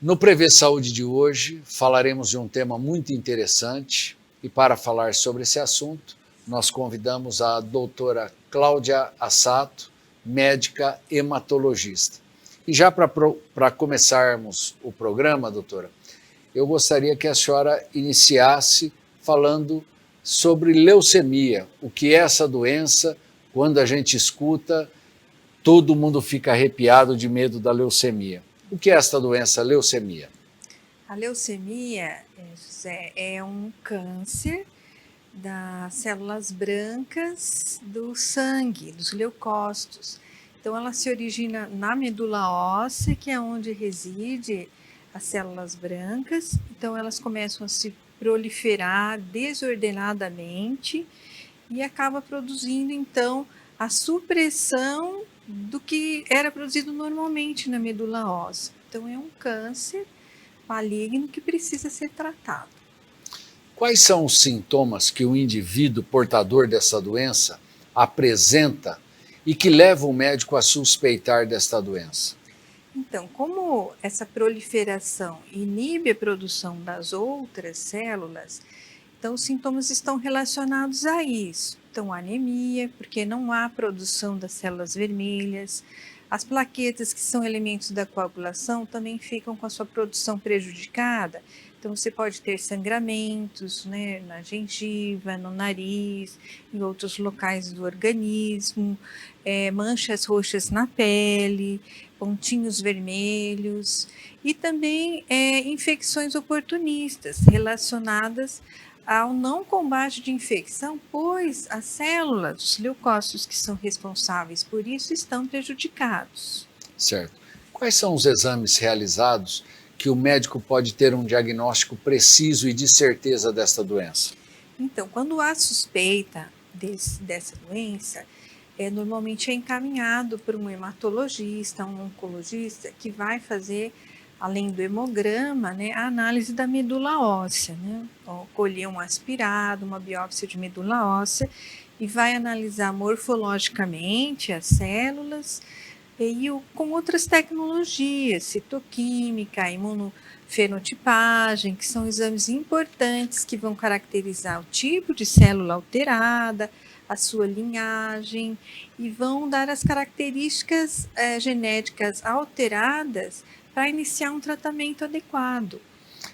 No Prevê Saúde de hoje, falaremos de um tema muito interessante e para falar sobre esse assunto, nós convidamos a doutora Cláudia Assato, médica hematologista. E já para começarmos o programa, doutora, eu gostaria que a senhora iniciasse falando sobre leucemia, o que é essa doença. Quando a gente escuta, todo mundo fica arrepiado de medo da leucemia. O que é esta doença, leucemia? A leucemia, José, é um câncer das células brancas do sangue, dos leucócitos. Então, ela se origina na medula óssea, que é onde reside as células brancas. Então, elas começam a se proliferar desordenadamente e acaba produzindo, então, a supressão do que era produzido normalmente na medula óssea. Então, é um câncer maligno que precisa ser tratado. Quais são os sintomas que o indivíduo portador dessa doença apresenta e que levam o médico a suspeitar desta doença? Então, como essa proliferação inibe a produção das outras células, então os sintomas estão relacionados a isso. Então, anemia, porque não há produção das células vermelhas. As plaquetas, que são elementos da coagulação, também ficam com a sua produção prejudicada. Então, você pode ter sangramentos, né, na gengiva, no nariz, em outros locais do organismo, manchas roxas na pele, pontinhos vermelhos e também infecções oportunistas relacionadas ao não combate de infecção, pois as células, os leucócitos que são responsáveis por isso estão prejudicados. Certo. Quais são os exames realizados que o médico pode ter um diagnóstico preciso e de certeza desta doença? Então, quando há suspeita dessa doença, normalmente é encaminhado por um hematologista, um oncologista, que vai fazer, além do hemograma, né, a análise da medula óssea, né? Colher um aspirado, uma biópsia de medula óssea, e vai analisar morfologicamente as células com outras tecnologias, citoquímica, imunofenotipagem, que são exames importantes que vão caracterizar o tipo de célula alterada, a sua linhagem e vão dar as características genéticas alteradas para iniciar um tratamento adequado.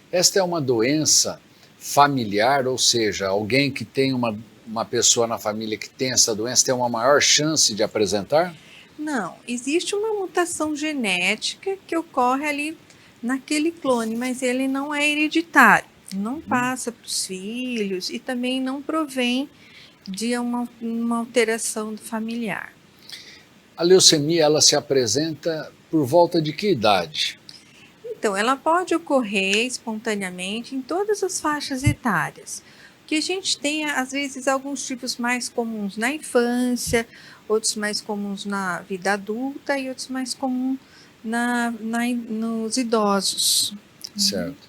Esta é uma doença familiar, ou seja, alguém que tem uma pessoa na família que tem essa doença tem uma maior chance de apresentar? Não, existe uma mutação genética que ocorre ali naquele clone, mas ele não é hereditário, não passa para os filhos e também não provém de uma alteração familiar. A leucemia ela se apresenta por volta de que idade? Então, ela pode ocorrer espontaneamente em todas as faixas etárias. Que a gente tem, às vezes, alguns tipos mais comuns na infância, outros mais comuns na vida adulta e outros mais comuns nos idosos. Certo.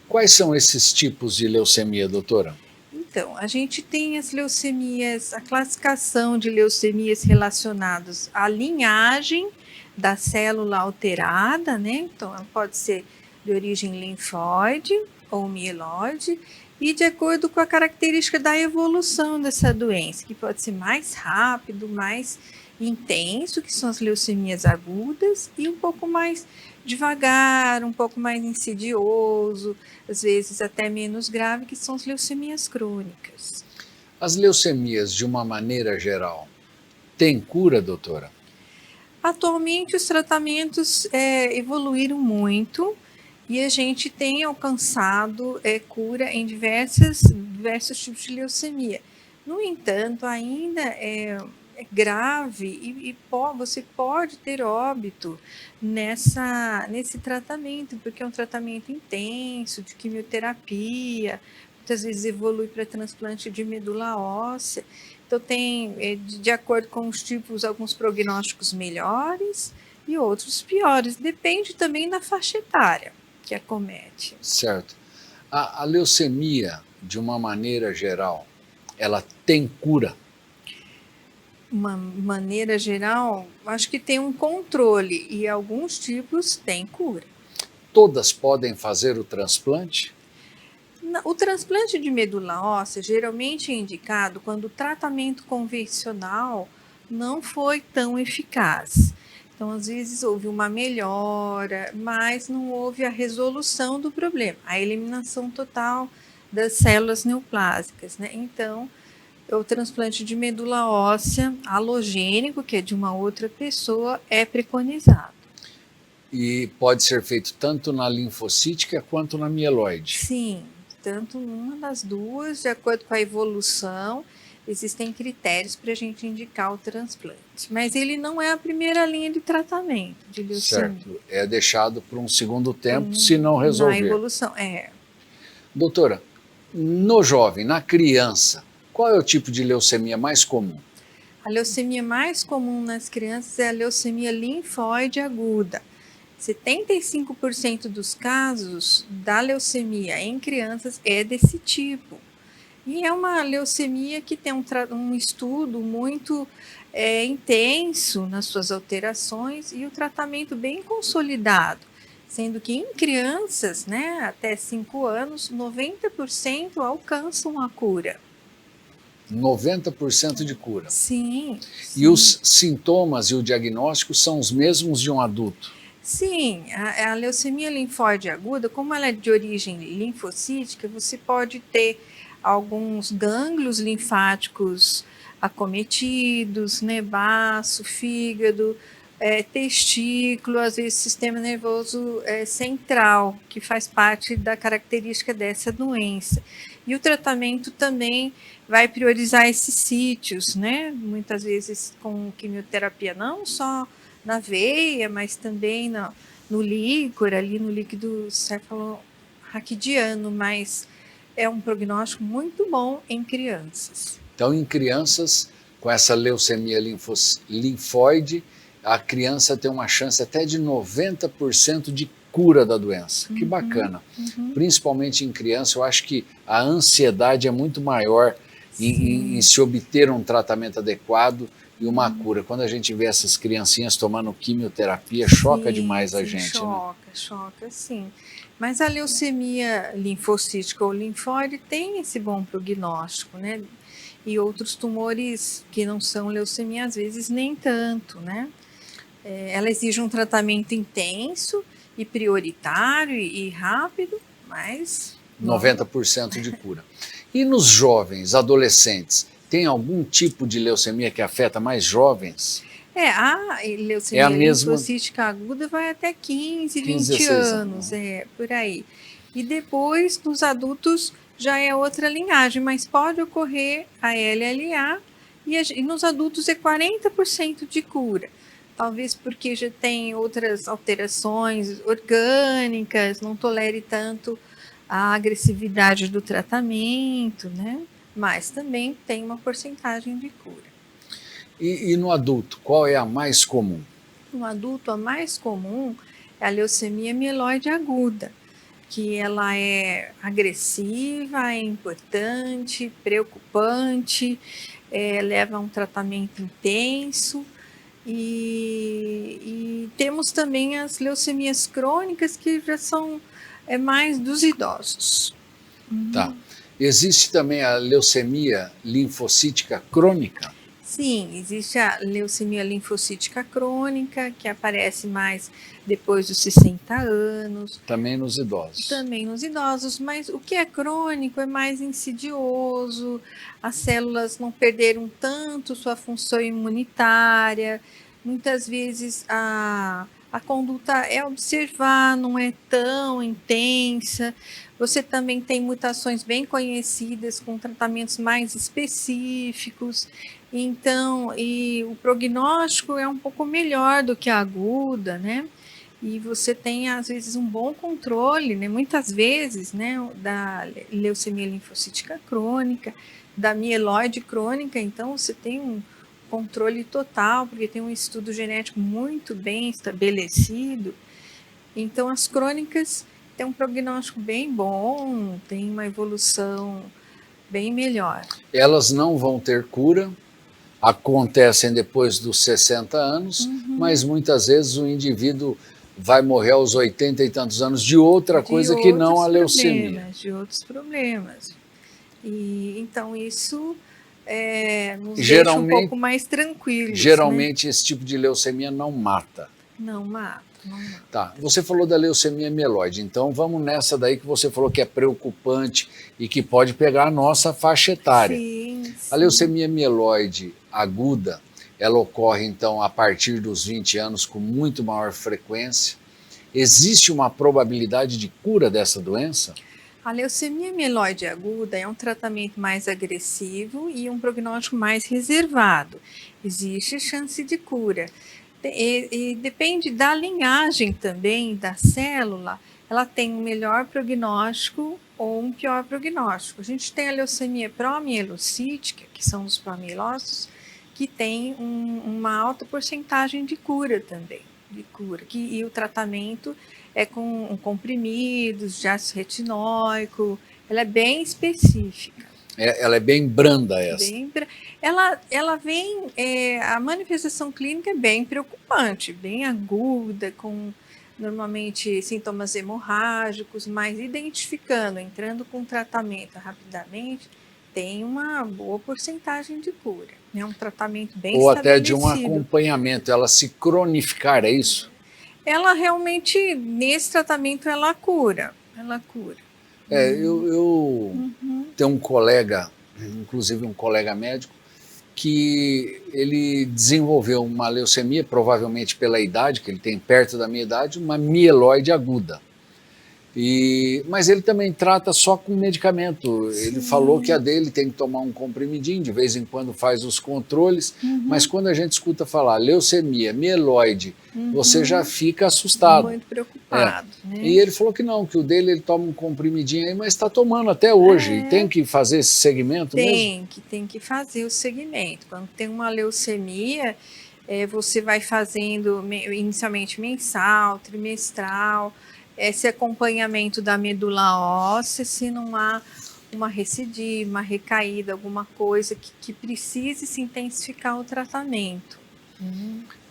Quais são esses tipos de leucemia, doutora? Então, a gente tem as leucemias, a classificação de leucemias relacionadas à linhagem da célula alterada, né? Então, ela pode ser de origem linfóide ou mieloide, e de acordo com a característica da evolução dessa doença, que pode ser mais rápido, mais intenso, que são as leucemias agudas, e um pouco mais devagar, um pouco mais insidioso, às vezes até menos grave, que são as leucemias crônicas. As leucemias, de uma maneira geral, têm cura, doutora? Atualmente os tratamentos evoluíram muito e a gente tem alcançado cura em diversos tipos de leucemia. No entanto, ainda é grave e você pode ter óbito nesse tratamento, porque é um tratamento intenso, de quimioterapia, muitas vezes evolui para transplante de medula óssea. Então, tem, de acordo com os tipos, alguns prognósticos melhores e outros piores. Depende também da faixa etária que acomete. Certo. A leucemia, de uma maneira geral, ela tem cura? Uma maneira geral, acho que tem um controle e alguns tipos têm cura. todas podem fazer o transplante? O transplante de medula óssea geralmente é indicado quando o tratamento convencional não foi tão eficaz. Então, às vezes, houve uma melhora, mas não houve a resolução do problema, a eliminação total das células neoplásicas, né? Então, o transplante de medula óssea halogênico, que é de uma outra pessoa, é preconizado. E pode ser feito tanto na linfocítica quanto na mieloide? Sim, tanto numa das duas, de acordo com a evolução, existem critérios para a gente indicar o transplante. Mas ele não é a primeira linha de tratamento de leucemia. Certo, é deixado por um segundo tempo, se não resolver. Na evolução, é. Doutora, no jovem, na criança, qual é o tipo de leucemia mais comum? A leucemia mais comum nas crianças é a leucemia linfóide aguda. 75% dos casos da leucemia em crianças é desse tipo. E é uma leucemia que tem um estudo muito intenso nas suas alterações e o tratamento bem consolidado, sendo que em crianças, né, até 5 anos, 90% alcançam a cura. 90% de cura. Sim. E os sintomas e o diagnóstico são os mesmos de um adulto? Sim, a leucemia linfóide aguda, como ela é de origem linfocítica, você pode ter alguns gânglios linfáticos acometidos, né, baço, fígado, testículo, às vezes sistema nervoso central, que faz parte da característica dessa doença. E o tratamento também vai priorizar esses sítios, né, muitas vezes com quimioterapia, não só na veia, mas também no líquor, ali no líquido cefalorraquidiano, mas é um prognóstico muito bom em crianças. Então, em crianças com essa leucemia linfóide, a criança tem uma chance até de 90% de cura da doença. Que bacana. Principalmente em criança, eu acho que a ansiedade é muito maior em se obter um tratamento adequado e uma cura. Quando a gente vê essas criancinhas tomando quimioterapia, choca demais a gente. Choca, sim. Mas a leucemia linfocítica ou linfóide tem esse bom prognóstico, né? E outros tumores que não são leucemia, às vezes, nem tanto, né? Ela exige um tratamento intenso e prioritário e rápido, mas... 90% de cura. E nos jovens, adolescentes, tem algum tipo de leucemia que afeta mais jovens? A leucemia linfocítica aguda vai até 15, 20 anos, por aí. E depois, nos adultos, já é outra linhagem, mas pode ocorrer a LLA e nos adultos é 40% de cura. Talvez porque já tem outras alterações orgânicas, não tolere tanto a agressividade do tratamento, né? Mas também tem uma porcentagem de cura. E no adulto, qual é a mais comum? No adulto, a mais comum é a leucemia mieloide aguda, que ela é agressiva, é importante, preocupante, leva a um tratamento intenso. E temos também as leucemias crônicas, que já são mais dos idosos. Tá. Existe também a leucemia linfocítica crônica? Sim, existe a leucemia linfocítica crônica, que aparece mais depois dos 60 anos. Também nos idosos. Também nos idosos, mas o que é crônico é mais insidioso, as células não perderam tanto sua função imunitária, muitas vezes a conduta é observar, não é tão intensa. Você também tem mutações bem conhecidas, com tratamentos mais específicos. Então, e o prognóstico é um pouco melhor do que a aguda, né? E você tem, às vezes, um bom controle, né? Muitas vezes, né? Da leucemia linfocítica crônica, da mieloide crônica. Então, você tem um controle total, porque tem um estudo genético muito bem estabelecido. Então, as crônicas têm um prognóstico bem bom, tem uma evolução bem melhor. Elas não vão ter cura, acontecem depois dos 60 anos, mas muitas vezes o indivíduo vai morrer aos 80 e tantos anos de outra coisa que não a leucemia. De outros problemas. E então isso nos deixa um pouco mais tranquilos. Geralmente, né? Esse tipo de leucemia não mata. Não mata, não mata. Tá, você falou da leucemia mieloide, então vamos nessa daí que você falou que é preocupante e que pode pegar a nossa faixa etária. Sim, sim. A leucemia mieloide aguda, ela ocorre então a partir dos 20 anos com muito maior frequência. Existe uma probabilidade de cura dessa doença? A leucemia mieloide aguda é um tratamento mais agressivo e um prognóstico mais reservado. Existe chance de cura. E depende da linhagem também da célula, ela tem um melhor prognóstico ou um pior prognóstico. A gente tem a leucemia promielocítica, que são os promielócitos, que tem uma alta porcentagem de cura também, e o tratamento é com comprimidos de ácido retinóico, ela é bem específica. Ela é bem branda essa. Ela vem, a manifestação clínica é bem preocupante, bem aguda, com normalmente sintomas hemorrágicos, mas identificando, entrando com tratamento rapidamente, tem uma boa porcentagem de cura. É um tratamento bem ou até de um acompanhamento, ela se cronificar, é isso? Ela realmente, nesse tratamento, ela cura. Eu tenho um colega, inclusive um colega médico, que ele desenvolveu uma leucemia, provavelmente pela idade, que ele tem perto da minha idade, uma mieloide aguda. Mas ele também trata só com medicamento. Sim. Ele falou que a dele tem que tomar um comprimidinho, de vez em quando faz os controles, mas quando a gente escuta falar leucemia, mieloide, você já fica assustado. Muito preocupado. Né? E ele falou que não, que o dele ele toma um comprimidinho aí, mas está tomando até hoje. E tem que fazer esse segmento mesmo? Tem que fazer o segmento. Quando tem uma leucemia, você vai fazendo inicialmente mensal, trimestral, esse acompanhamento da medula óssea, se não há uma recidiva, uma recaída, alguma coisa que precise se intensificar o tratamento.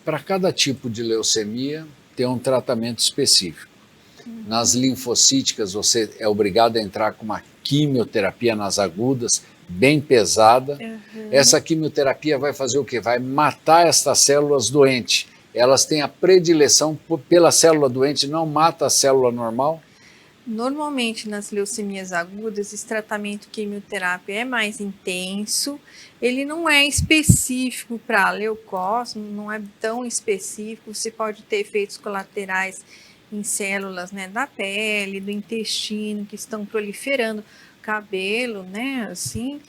Para cada tipo de leucemia, tem um tratamento específico. Nas linfocíticas, você é obrigado a entrar com uma quimioterapia nas agudas, bem pesada. Essa quimioterapia vai fazer o quê? Vai matar estas células doentes. Elas têm a predileção pela célula doente, não mata a célula normal? Normalmente, nas leucemias agudas, esse tratamento quimioterápico é mais intenso, ele não é específico para leucócito, não é tão específico, você pode ter efeitos colaterais em células, né, da pele, do intestino, que estão proliferando, cabelo, né, assim.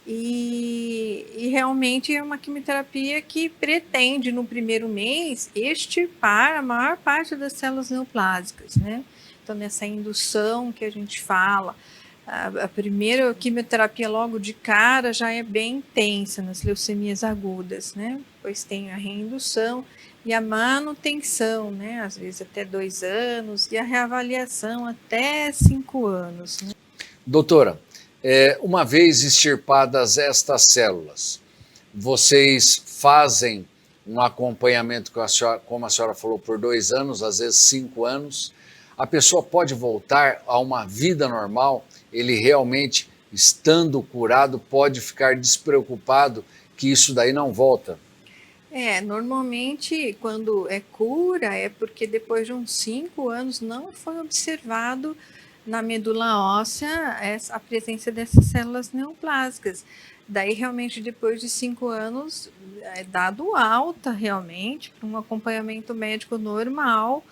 E realmente é uma quimioterapia que pretende, no primeiro mês, extirpar a maior parte das células neoplásicas, né? Então, nessa indução que a gente fala, a primeira quimioterapia logo de cara já é bem intensa nas leucemias agudas, né? Pois tem a reindução e a manutenção, né? Às vezes até 2 anos, e a reavaliação até 5 anos. Né? Doutora, uma vez extirpadas estas células, vocês fazem um acompanhamento, como a senhora falou, por 2 anos, às vezes 5 anos. A pessoa pode voltar a uma vida normal? Ele realmente, estando curado, pode ficar despreocupado que isso daí não volta? Normalmente, quando é cura, é porque depois de uns 5 anos não foi observado na medula óssea a presença dessas células neoplásicas. Daí, realmente, depois de 5 anos, é dado alta, realmente, para um acompanhamento médico normal,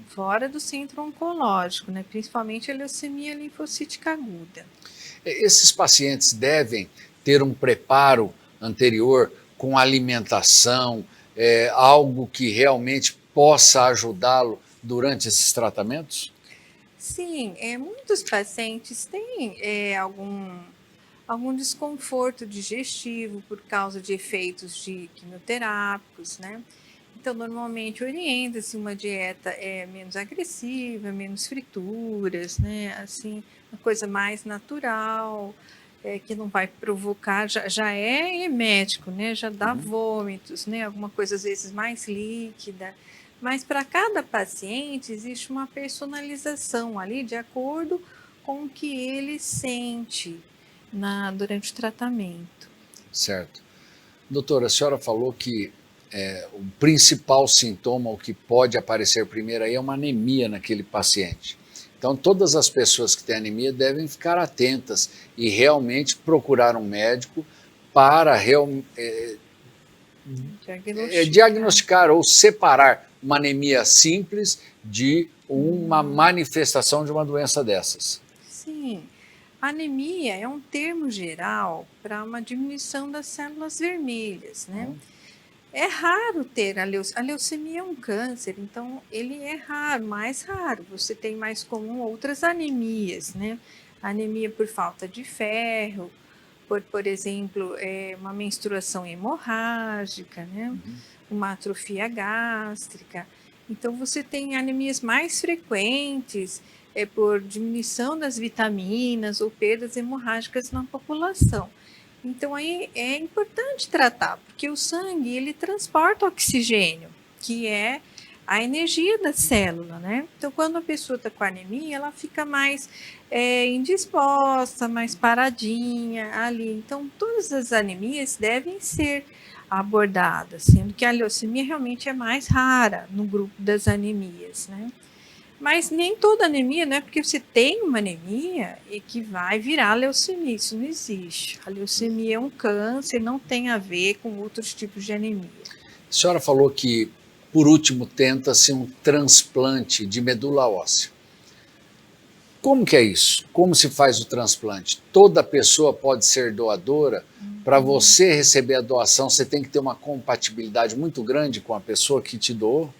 fora do centro oncológico, né? Principalmente a leucemia linfocítica aguda. Esses pacientes devem ter um preparo anterior com alimentação, algo que realmente possa ajudá-lo durante esses tratamentos? Sim, muitos pacientes têm algum desconforto digestivo por causa de efeitos de quimioterápicos, né? Então, normalmente orienta-se uma dieta menos agressiva, menos frituras, né? Assim, uma coisa mais natural, que não vai provocar, já é emético, né? Já dá vômitos, né? Alguma coisa às vezes mais líquida, Mas para cada paciente existe uma personalização ali de acordo com o que ele sente durante o tratamento. Certo. Doutora, a senhora falou que o principal sintoma, o que pode aparecer primeiro aí, é uma anemia naquele paciente. Então, todas as pessoas que têm anemia devem ficar atentas e realmente procurar um médico para diagnosticar ou separar uma anemia simples de uma manifestação de uma doença dessas. Sim, anemia é um termo geral para uma diminuição das células vermelhas, né? É raro ter a leucemia é um câncer, então ele é raro, mais raro. Você tem mais comum outras anemias, né? Anemia por falta de ferro, por exemplo, uma menstruação hemorrágica, né? Uma atrofia gástrica. Então você tem anemias mais frequentes por diminuição das vitaminas ou perdas hemorrágicas na população. Então aí é importante tratar, porque o sangue ele transporta oxigênio, que é a energia da célula, né? Então quando a pessoa está com anemia, ela fica mais indisposta, mais paradinha ali. Então todas as anemias devem ser abordadas, sendo que a leucemia realmente é mais rara no grupo das anemias, né? Mas nem toda anemia, não é porque você tem uma anemia e que vai virar leucemia, isso não existe. A leucemia é um câncer, não tem a ver com outros tipos de anemia. A senhora falou que, por último, tenta-se um transplante de medula óssea. Como que é isso? Como se faz o transplante? Toda pessoa pode ser doadora? Para você receber a doação, você tem que ter uma compatibilidade muito grande com a pessoa que te doou?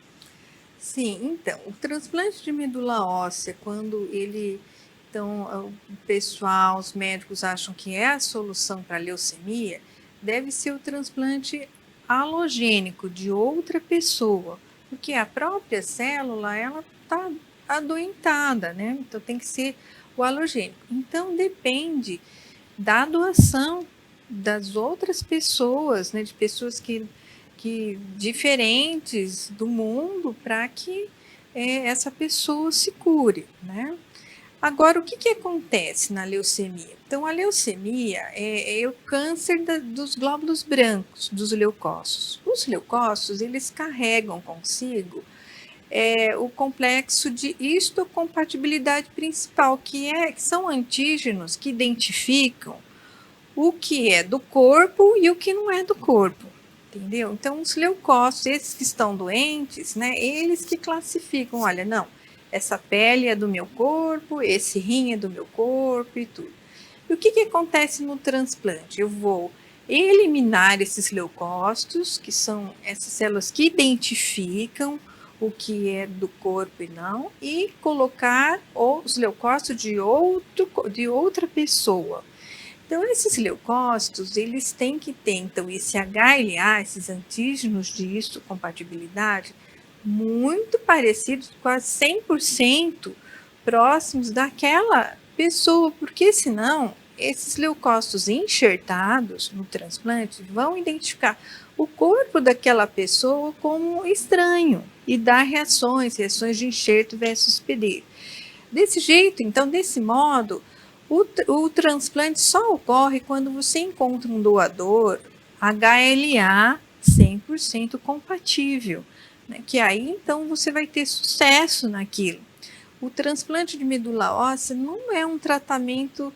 Sim, então, o transplante de medula óssea, quando então, o pessoal, os médicos acham que é a solução para a leucemia, deve ser o transplante alogênico de outra pessoa, porque a própria célula, ela está adoentada, né? Então tem que ser o alogênico. Então depende da doação das outras pessoas, né? De pessoas que diferentes do mundo para que essa pessoa se cure, né? Agora, o que acontece na leucemia? Então, a leucemia é o câncer dos glóbulos brancos, dos leucócitos. Os leucócitos, eles carregam consigo o complexo de histocompatibilidade principal, que são antígenos que identificam o que é do corpo e o que não é do corpo. Entendeu? Então, os leucócitos, esses que estão doentes, né, eles que classificam, olha, não, essa pele é do meu corpo, esse rim é do meu corpo e tudo. E o que acontece no transplante? Eu vou eliminar esses leucócitos, que são essas células que identificam o que é do corpo e não, e colocar os leucócitos de outra pessoa. Então, esses leucócitos, eles têm que ter, então, esse HLA, esses antígenos de histocompatibilidade, muito parecidos, quase 100% próximos daquela pessoa, porque senão esses leucócitos enxertados no transplante vão identificar o corpo daquela pessoa como estranho e dar reações de enxerto versus hospedeiro. Desse jeito, então, desse modo, o transplante só ocorre quando você encontra um doador HLA 100% compatível, né? Que aí então você vai ter sucesso naquilo. O transplante de medula óssea não é um tratamento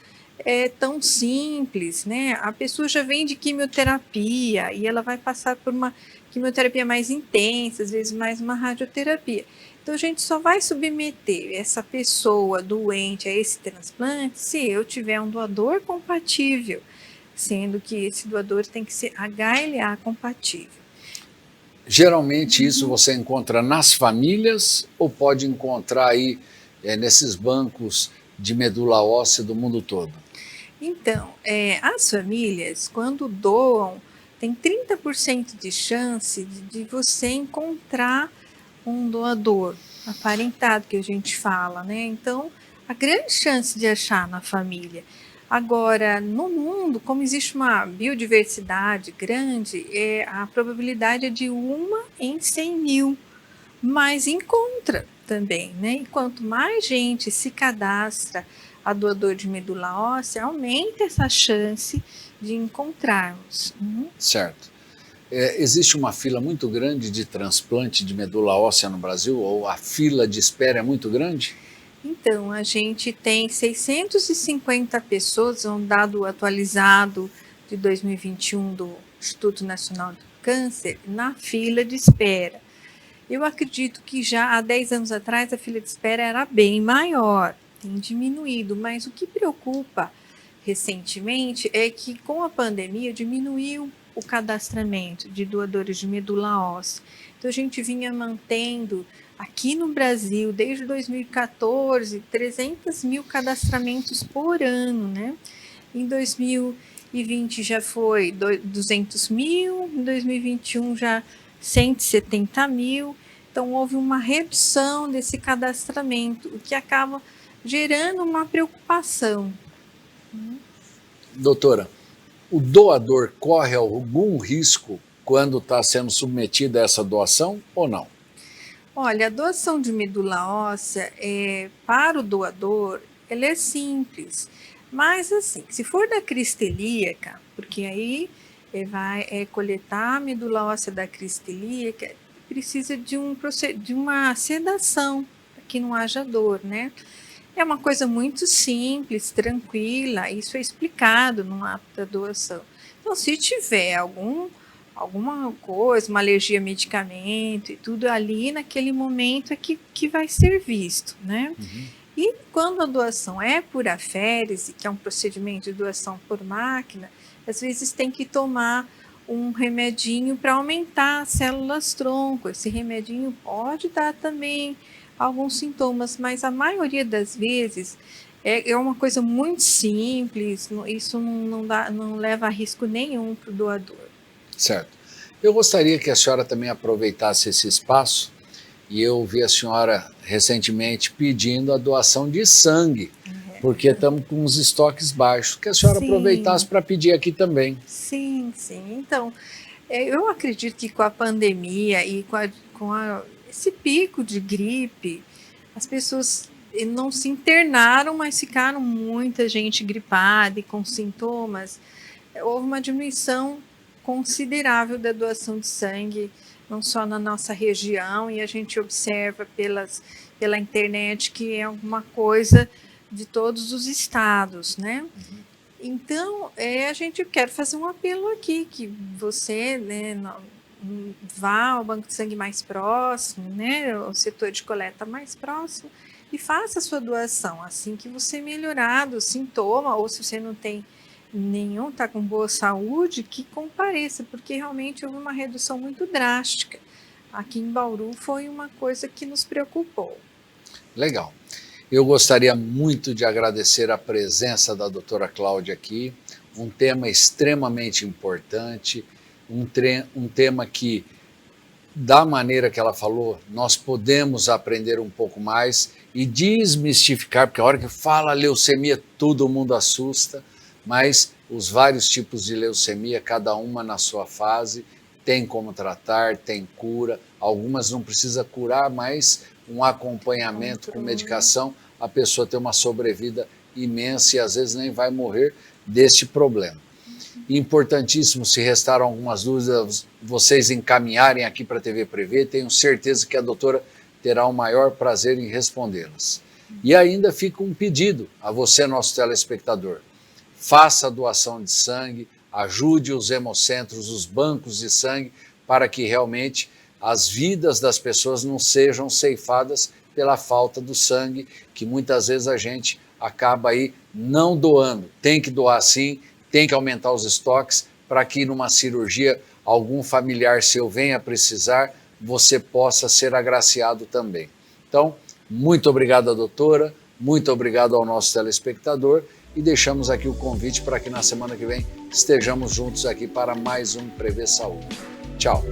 tão simples, né? A pessoa já vem de quimioterapia e ela vai passar por uma quimioterapia mais intensa, às vezes mais uma radioterapia. Então, a gente só vai submeter essa pessoa doente a esse transplante se eu tiver um doador compatível, sendo que esse doador tem que ser HLA compatível. Geralmente isso você encontra nas famílias ou pode encontrar aí nesses bancos de medula óssea do mundo todo? Então, as famílias, quando doam, tem 30% de chance de você encontrar um doador aparentado, que a gente fala, né? Então, a grande chance de achar na família. Agora, no mundo, como existe uma biodiversidade grande, a probabilidade é de 1 em 100 mil. mas encontra também, né? E quanto mais gente se cadastra a doador de medula óssea, aumenta essa chance de encontrarmos. Certo. Existe uma fila muito grande de transplante de medula óssea no Brasil, ou a fila de espera é muito grande? Então, a gente tem 650 pessoas, um dado atualizado de 2021 do Instituto Nacional do Câncer, na fila de espera. Eu acredito que já há 10 anos atrás a fila de espera era bem maior, tem diminuído, mas o que preocupa recentemente é que com a pandemia diminuiu o cadastramento de doadores de medula óssea. Então a gente vinha mantendo aqui no Brasil, desde 2014, 300 mil cadastramentos por ano, né? Em 2020 já foi 200 mil, em 2021 já 170 mil. Então houve uma redução desse cadastramento, o que acaba gerando uma preocupação. Doutora, o doador corre algum risco quando está sendo submetido a essa doação ou não? Olha, a doação de medula óssea, para o doador, ela é simples. Mas assim, se for da crista ilíaca, porque aí vai coletar a medula óssea da crista ilíaca, precisa de uma sedação, para que não haja dor, né? É uma coisa muito simples, tranquila, isso é explicado no ato da doação. Então, se tiver alguma coisa, uma alergia a medicamento e tudo ali, naquele momento é que vai ser visto, né? E quando a doação é por aférese, que é um procedimento de doação por máquina, às vezes tem que tomar um remedinho para aumentar as células tronco. Esse remedinho pode dar também alguns sintomas, mas a maioria das vezes é uma coisa muito simples, isso não leva a risco nenhum para o doador. Certo. Eu gostaria que a senhora também aproveitasse esse espaço, e eu vi a senhora recentemente pedindo a doação de sangue, porque estamos com uns estoques baixos, que a senhora aproveitasse para pedir aqui também. Sim. Então, eu acredito que com a pandemia e com esse pico de gripe, as pessoas não se internaram, mas ficaram muita gente gripada e com sintomas. Houve uma diminuição considerável da doação de sangue, não só na nossa região, e a gente observa pela internet que é alguma coisa de todos os estados, né? Então, a gente quer fazer um apelo aqui, que você, né, vá ao banco de sangue mais próximo, né, o setor de coleta mais próximo, e faça a sua doação. Assim que você melhorar do sintoma, ou se você não tem nenhum, está com boa saúde, que compareça, porque realmente houve uma redução muito drástica. Aqui em Bauru foi uma coisa que nos preocupou. Legal. Eu gostaria muito de agradecer a presença da doutora Cláudia aqui, um tema extremamente importante, um tema que, da maneira que ela falou, nós podemos aprender um pouco mais e desmistificar, porque a hora que fala leucemia todo mundo assusta, mas os vários tipos de leucemia, cada uma na sua fase, tem como tratar, tem cura, algumas não precisa curar, mas um acompanhamento com medicação, a pessoa tem uma sobrevida imensa e às vezes nem vai morrer deste problema. Importantíssimo, se restaram algumas dúvidas, vocês encaminharem aqui para a TV Prevê, tenho certeza que a doutora terá o maior prazer em respondê-las. E ainda fica um pedido a você, nosso telespectador. Faça a doação de sangue, ajude os hemocentros, os bancos de sangue, para que realmente as vidas das pessoas não sejam ceifadas pela falta do sangue, que muitas vezes a gente acaba aí não doando. Tem que doar sim, tem que aumentar os estoques, para que numa cirurgia algum familiar seu venha a precisar, você possa ser agraciado também. Então, muito obrigado, doutora, muito obrigado ao nosso telespectador, e deixamos aqui o convite para que na semana que vem estejamos juntos aqui para mais um Prevê Saúde. Tchau!